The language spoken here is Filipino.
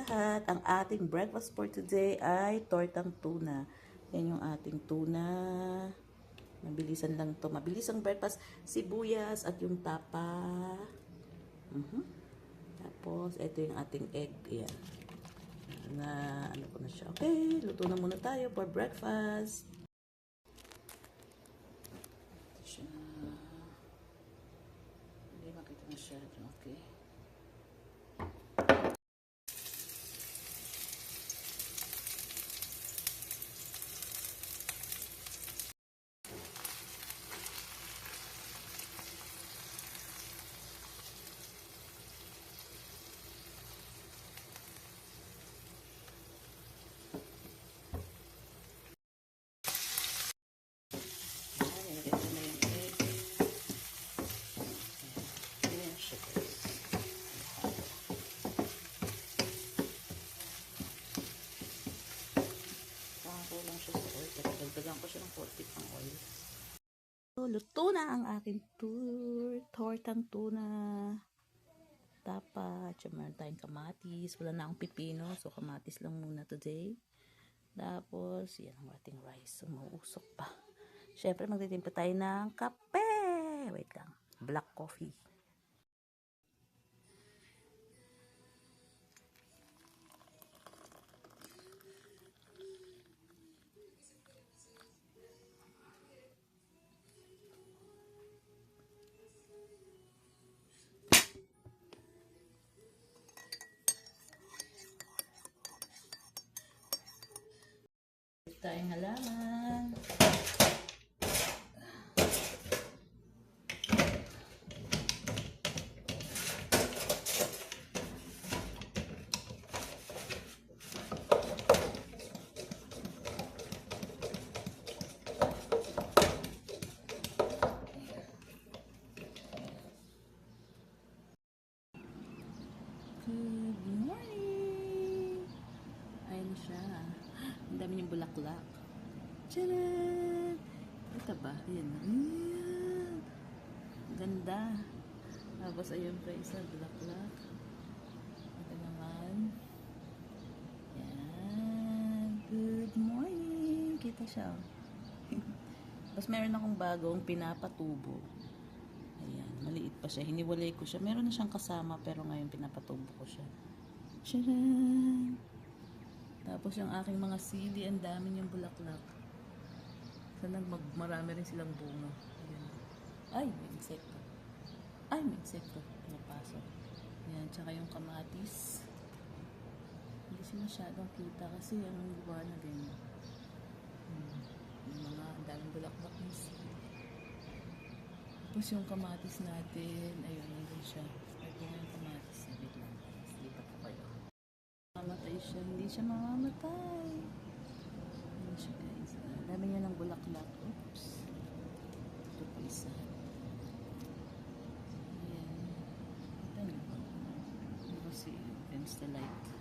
lahat. Ang ating breakfast for today ay tortang tuna. Yan yung ating tuna. Mabilisan lang to. Mabilis ang breakfast. Sibuyas at yung tapa. Tapos, ito yung ating egg. Ayan. Na, ano ko na siya. Okay, luto na muna tayo for breakfast. Ito siya. Hindi makita na siya. Okay. Dagdagan ko siya ng 40 pang oil. So, luto na ang aking tortang tuna. Tapa. Tsaka meron tayong kamatis. Wala na akong pipino. So, kamatis lang muna today. Tapos, yan ang ating rice. So, mauusok pa. Siyempre, magtitimpla tayo ng kape. Wait lang. Black coffee. Tayong halaman. Good morning! Ayun siya. Ang dami niyang bulaklak. Tcharan! Ito ba? Ayan. Ayan. Ganda. Tapos ayun pa isa, bulaklak. Ito naman. Ayan. Good morning! Kita siya. Tapos meron akong bagong pinapatubo. Ayan. Maliit pa siya. Hiniwalay ko siya. Meron na siyang kasama pero ngayon pinapatubo ko siya. Tcharan! Tapos yung aking mga sili, ang dami niyang bulaklak. Sana marami rin silang bunga. Ayan. Ay, may insekto. Ay, may insekto. Napasok. Ayan, tsaka yung kamatis. Hindi siya masyadong kita kasi ang lugar na ganyan. Yung mga ang daming bulaklak ng sili. Tapos yung kamatis natin, ayun, nandun siya. Ay, bunga yung kamatis. Wait lang. Dito po kayo. Mamatay siya. Hindi siya mamamatay. Ayan siya, guys. Dami niya ng bulaklak. Oops. Ito po isa. Ayan. Ito niyo. Ito si Insta Light.